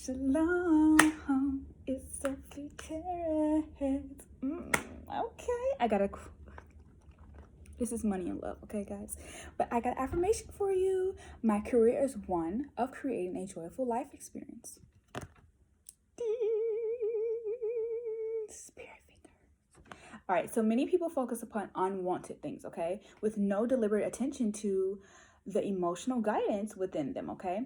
Shalom. It's Sophie Carrot. Okay. This is money and love, okay, guys? But I got affirmation for you. My career is one of creating a joyful life experience. Spirit fingers. All right, so many people focus upon unwanted things, okay, with no deliberate attention to the emotional guidance within them, okay?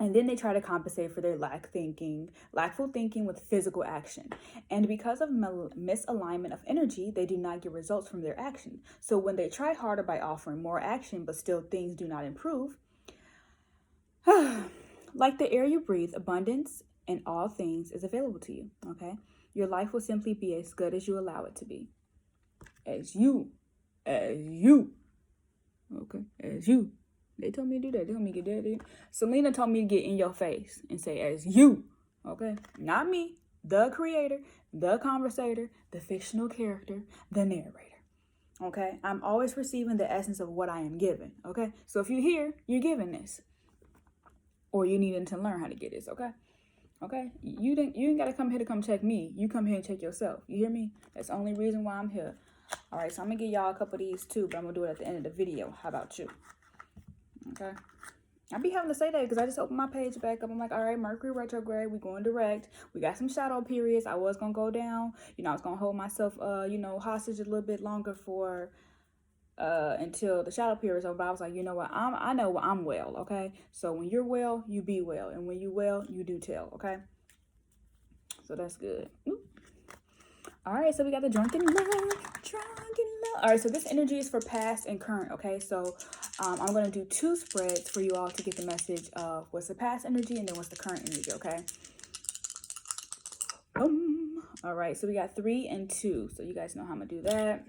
And then they try to compensate for their lackful thinking with physical action. And because of misalignment of energy, they do not get results from their action. So when they try harder by offering more action, but still things do not improve, like the air you breathe, abundance in all things is available to you, okay? Your life will simply be as good as you allow it to be. As you. Okay, as you. They told me to do that. They told me to get that. Selena told me to get in your face and say, as you. Okay? Not me. The creator, the conversator, the fictional character, the narrator. Okay? I'm always receiving the essence of what I am given. Okay? So if you're here, you're given this. Or you needing to learn how to get this. Okay? Okay? You ain't got to come here to come check me. You come here and check yourself. You hear me? That's the only reason why I'm here. All right, so I'm going to give y'all a couple of these too, but I'm going to do it at the end of the video. How about you? Okay. I be having to say that because I just opened my page back up. I'm like, all right, Mercury retrograde. We going direct. We got some shadow periods. I was going to go down. I was going to hold myself, hostage a little bit longer for until the shadow periods over. But I was like, you know what? I know I'm well, okay? So when you're well, you be well. And when you well, you do tell, okay? So that's good. Ooh. All right, so we got the drunken love. All right, so this energy is for past and current, okay? So I'm going to do 2 spreads for you all to get the message of what's the past energy and then what's the current energy, okay? All right, so we got 3 and 2. So you guys know how I'm going to do that.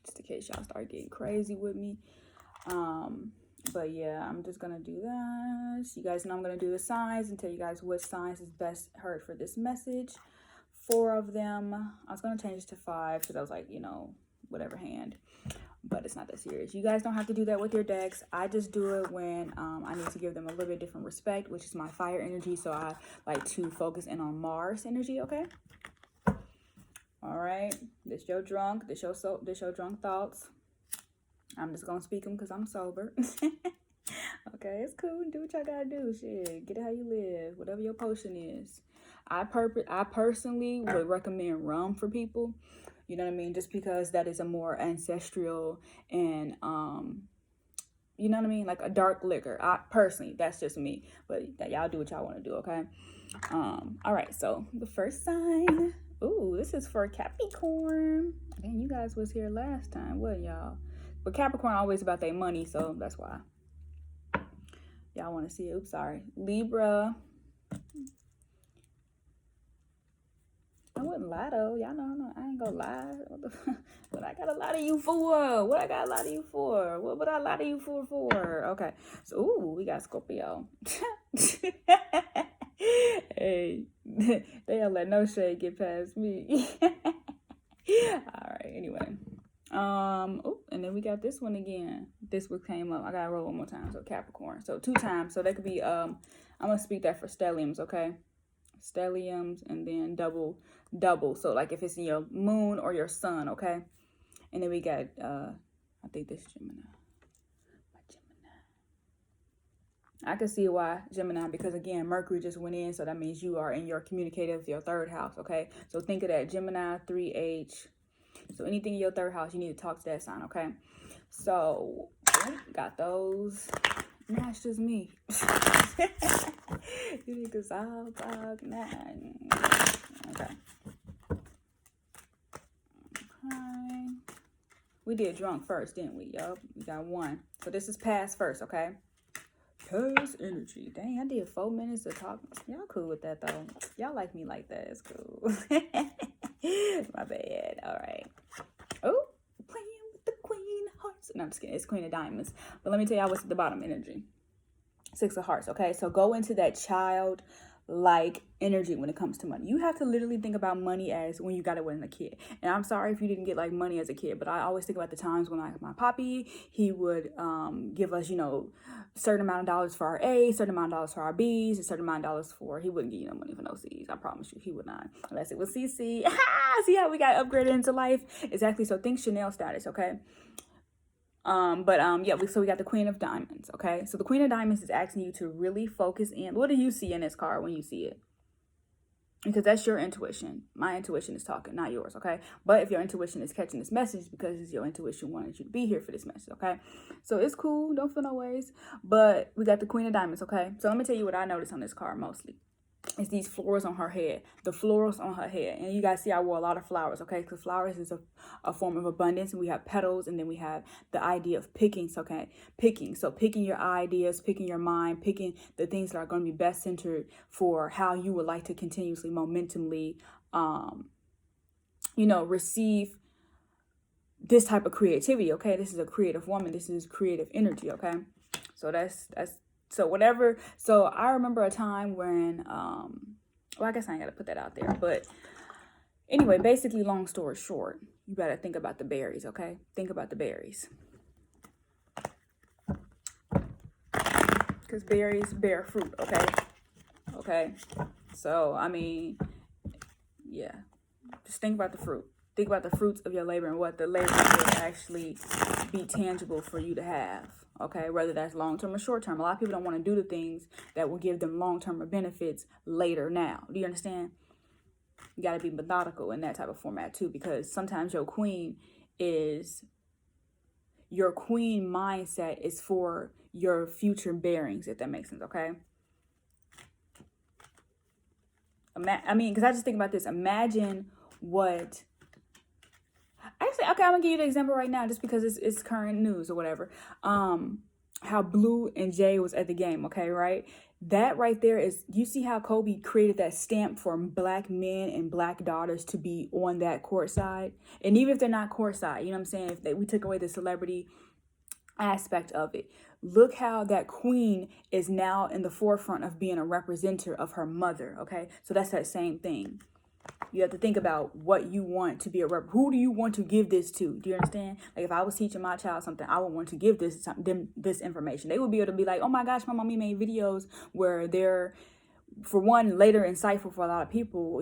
Just in case y'all start getting crazy with me. But yeah, I'm just going to do that. You guys know I'm going to do the signs and tell you guys what signs is best heard for this message. 4 of them. I was going to change it to 5 because I was like, whatever hand. But it's not that serious. You guys don't have to do that with your decks. I just do it when I need to give them a little bit different respect, which is my fire energy. So I like to focus in on Mars energy, okay? All right. This your drunk. This your drunk thoughts. I'm just going to speak them because I'm sober. Okay, it's cool. Do what y'all got to do. Shit, get it how you live. Whatever your potion is. I personally would recommend rum for people. You know what I mean? Just because that is a more ancestral and, you know what I mean? Like a dark liquor. Personally, that's just me. But y'all do what y'all want to do, okay? All right, so the first sign. Ooh, this is for Capricorn. Man, you guys was here last time, wasn't y'all? But Capricorn always about their money, so that's why. Y'all want to see it. Oops, sorry. Libra. I wouldn't lie though. Y'all know I ain't gonna lie. What I gotta lie to you for? What I gotta lie to you for? What would I lie to you for? Okay. So, ooh, we got Scorpio. Hey, they don't let no shade get past me. All right. Anyway. Oh, and then we got this one again. This one came up. I gotta roll one more time. So Capricorn. So 2 times. So that could be I'm gonna speak that for stelliums, okay? Stelliums and then double. So like if it's in your moon or your sun, okay? And then we got I think this Gemini. I can see why Gemini, because again, Mercury just went in, so that means you are in your communicative, your 3rd house, okay? So think of that, Gemini, 3H. So anything in your 3rd house, you need to talk to that sign, okay? So got those. Now it's just me. You need to all talk now. Okay. We did drunk first, didn't we? Yup. We got 1. So this is past first, okay? Past energy. Dang, I did 4 minutes of talking. Y'all cool with that, though. Y'all like me like that. It's cool. My bad. All right. Oh, playing with the Queen of Hearts. No, I'm just kidding. It's Queen of Diamonds. But let me tell y'all what's at the bottom energy. 6 of Hearts, okay? So go into that child like energy when it comes to money. You have to literally think about money as when you got it when a kid. And I'm sorry if you didn't get like money as a kid, but I always think about the times when my poppy, he would give us, certain amount of dollars for our A's, certain amount of dollars for our B's, a certain amount of dollars for, he wouldn't give you no money for no C's. I promise you, he would not, unless it was CC. See how we got upgraded into life? Exactly. So think Chanel status, okay? So we got the Queen of Diamonds, okay? So the Queen of Diamonds is asking you to really focus in. What do you see in this card when you see it? Because that's your intuition. My intuition is talking, not yours, okay? But if your intuition is catching this message, because it's your intuition wanted you to be here for this message, okay? So it's cool. Don't feel no ways. But we got the Queen of Diamonds, okay? So let me tell you what I noticed on this card mostly. It's these flowers on her head, the florals on her head. And you guys see I wore a lot of flowers, okay? Because flowers is a form of abundance. And we have petals, and then we have the idea of picking, okay? Picking. So picking your ideas, picking your mind, picking the things that are going to be best centered for how you would like to continuously, momentumly, receive this type of creativity, okay? This is a creative woman. This is creative energy, okay? So that's so whatever. So I remember a time when, I guess I ain't got to put that out there. But anyway, basically, long story short, you got to think about the berries, okay? Think about the berries. Because berries bear fruit, okay? Okay? So, I mean, yeah. Just think about the fruit. Think about the fruits of your labor and what the labor will actually be tangible for you to have. Okay, whether that's long-term or short-term. A lot of people don't want to do the things that will give them long-term benefits later now. Do you understand? You got to be methodical in that type of format too, because sometimes your queen mindset is for your future bearings, if that makes sense, okay? Because I just think about this. Imagine what... Actually, okay, I'm going to give you the example right now just because it's current news or whatever. How Blue and Jay was at the game, okay, right? That right there is, you see how Kobe created that stamp for black men and black daughters to be on that court side? And even if they're not court side, you know what I'm saying? If we took away the celebrity aspect of it, look how that queen is now in the forefront of being a representative of her mother, okay? So that's that same thing. You have to think about what you want to be who do you want to give this to? Do you understand? Like if I was teaching my child something, I would want to give them this information. They would be able to be like, oh my gosh, my mommy made videos where they're, for one, later insightful for a lot of people.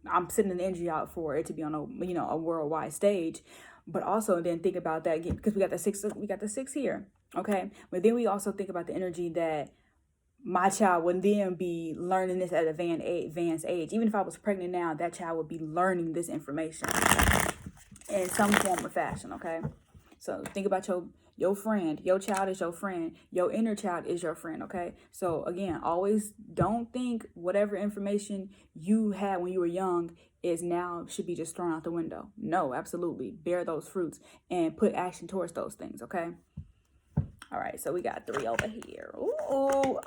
I'm sending the energy out for it to be on a worldwide stage. But also then think about that again, because we got the six here. Okay. But then we also think about the energy that my child would then be learning this at an advanced age. Even if I was pregnant now, that child would be learning this information in some form or fashion, okay? So think about your friend. Your child is your friend. Your inner child is your friend, okay? So again, always don't think whatever information you had when you were young should be just thrown out the window. No, absolutely. Bear those fruits and put action towards those things, okay? All right, so we got 3 over here. Ooh, oh,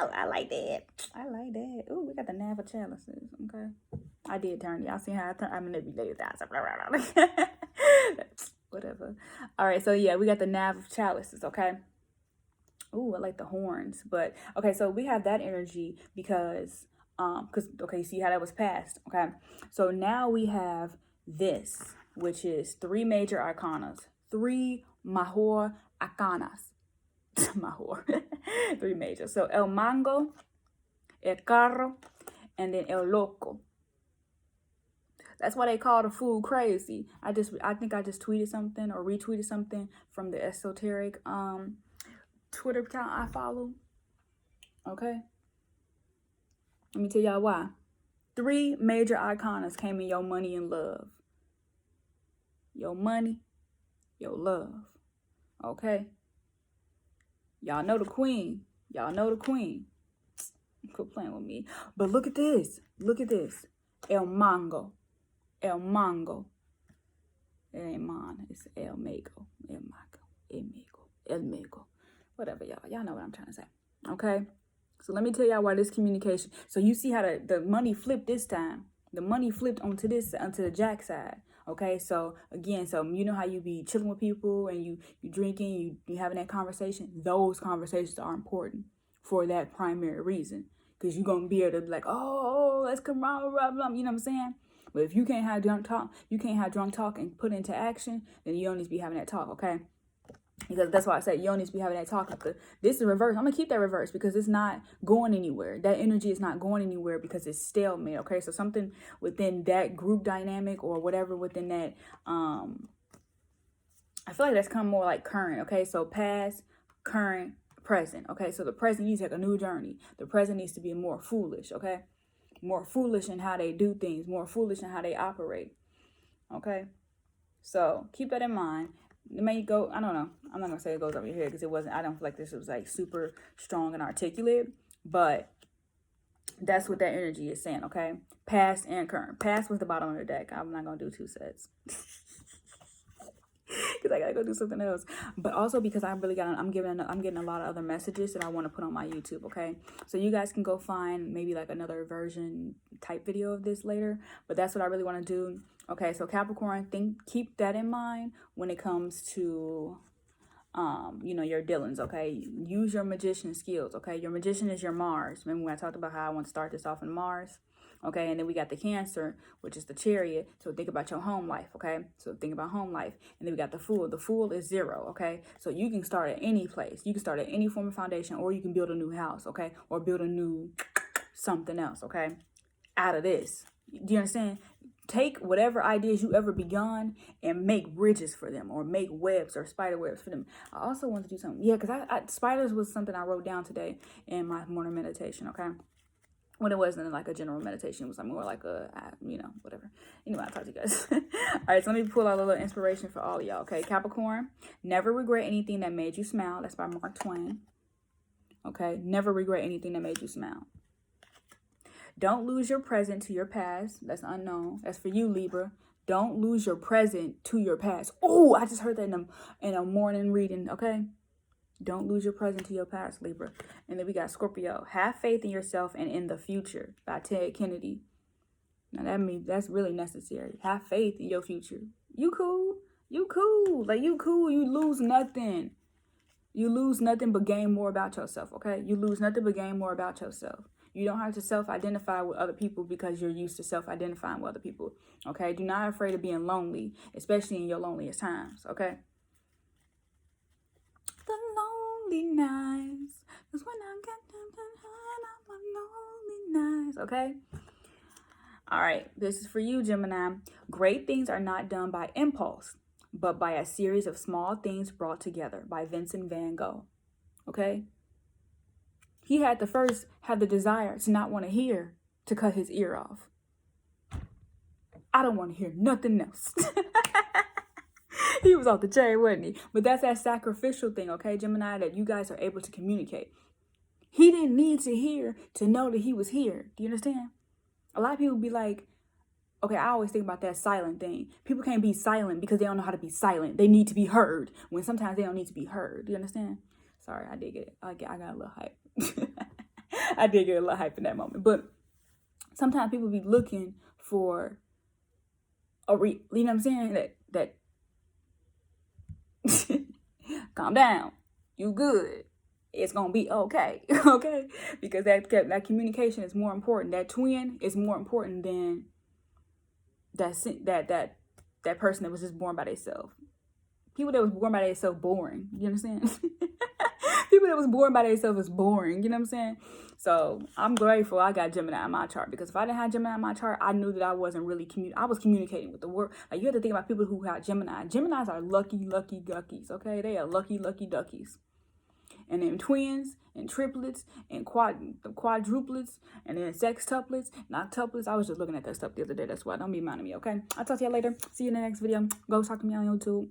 I like that. Ooh, we got the Nav of Chalices, okay? I did turn. Y'all see how I manipulated that. Whatever. All right, so yeah, we got the Nav of Chalices, okay? Ooh, I like the horns. But, okay, so we have that energy because, okay, see how that was passed, okay? So now we have this, which is 3 major arcanas. 3 Major Arcanas. Major. 3 major. So El Mango, El Carro, and then El Loco. That's why they call the fool crazy. I think I just tweeted something or retweeted something from the esoteric Twitter account I follow. Okay. Let me tell y'all why. 3 major arcanas came in your money and love. Your money, your love. Okay. Y'all know the queen. Quit playing with me. But look at this. El Mango. It ain't mine. It's El Mago. El Mago. Whatever, y'all. Y'all know what I'm trying to say. Okay. So let me tell y'all why this communication. So you see how the money flipped this time. The money flipped onto the Jack side. Okay, so again, you know how you be chilling with people and you drinking, you having that conversation. Those conversations are important for that primary reason. Because you're going to be able to be like, oh, let's come on, blah, blah, you know what I'm saying? But if you can't have drunk talk, and put into action, then you don't need to be having that talk, okay? Because that's why I said you don't need to be having that talk. This is reverse. I'm going to keep that reverse because it's not going anywhere. That energy is not going anywhere because it's stalemate, okay? So something within that group dynamic or whatever within that, I feel like that's kind of more like current, okay? So past, current, present, okay? So the present needs to take a new journey. The present needs to be more foolish, okay? More foolish in how they do things, more foolish in how they operate, okay? So keep that in mind. It may go, I don't know. I'm not going to say it goes over your head because it wasn't, I don't feel like this was like super strong and articulate, but that's what that energy is saying, okay? Past and current. Past was the bottom of the deck. I'm not going to do 2 sets because I got to go do something else. But also because I'm getting a lot of other messages that I want to put on my YouTube, okay? So you guys can go find maybe like another version type video of this later, but that's what I really want to do. Okay, so Capricorn, keep that in mind when it comes to, your dealings, okay? Use your magician skills, okay? Your magician is your Mars. Remember when I talked about how I want to start this off in Mars? Okay, and then we got the Cancer, which is the Chariot. So think about your home life, okay? So think about home life. And then we got the Fool. The Fool is 0, okay? So you can start at any place. You can start at any form of foundation, or you can build a new house, okay? Or build a new something else, okay? Out of this. Do you understand? Take whatever ideas you ever begun and make bridges for them, or make webs or spider webs for them. I also want to do something. Yeah, because spiders was something I wrote down today in my morning meditation, okay? When it wasn't like a general meditation, it was more like whatever. Anyway, I'll talk to you guys. All right, so let me pull out a little inspiration for all of y'all, okay? Capricorn, never regret anything that made you smile. That's by Mark Twain. Okay, never regret anything that made you smile. Don't lose your present to your past. That's unknown. That's for you, Libra. Don't lose your present to your past. Oh, I just heard that in a morning reading, okay? Don't lose your present to your past, Libra. And then we got Scorpio. Have faith in yourself and in the future by Ted Kennedy. Now that's really necessary. Have faith in your future. You cool. You cool. Like you cool. You lose nothing. You lose nothing but gain more about yourself, okay? You lose nothing but gain more about yourself. You don't have to self-identify with other people because you're used to self-identifying with other people, okay? Do not be afraid of being lonely, especially in your loneliest times, okay? The lonely nights is when I get my lonely nights, okay? All right, this is for you, Gemini. Great things are not done by impulse, but by a series of small things brought together, by Vincent van Gogh, okay? He had to first have the desire to not want to hear, to cut his ear off. I don't want to hear nothing else. He was off the chain, wasn't he? But that's that sacrificial thing, okay, Gemini, that you guys are able to communicate. He didn't need to hear to know that he was here. Do you understand? A lot of people be like, okay, I always think about that silent thing. People can't be silent because they don't know how to be silent. They need to be heard when sometimes they don't need to be heard. Do you understand? Sorry, I did get it. I got a little hype. I did get a little hype in that moment. But sometimes people be looking for you know what I'm saying? That calm down. You good. It's going to be okay. Okay? Because that communication is more important. That twin is more important than that person that was just born by themselves. People that was born by themselves boring. You understand? People that was born by themselves is boring. You know what I'm saying? So I'm grateful I got Gemini in my chart, because if I didn't have Gemini in my chart, I knew that I wasn't really I was communicating with the world. Like, you have to think about people who got Gemini. Geminis are lucky duckies. Okay, they are lucky duckies. And then twins and triplets and quadruplets and then sextuplets, not tuplets. I was just looking at that stuff the other day. That's why. Don't be mad at me, okay? I'll talk to you later. See you in the next video. Go talk to me on YouTube.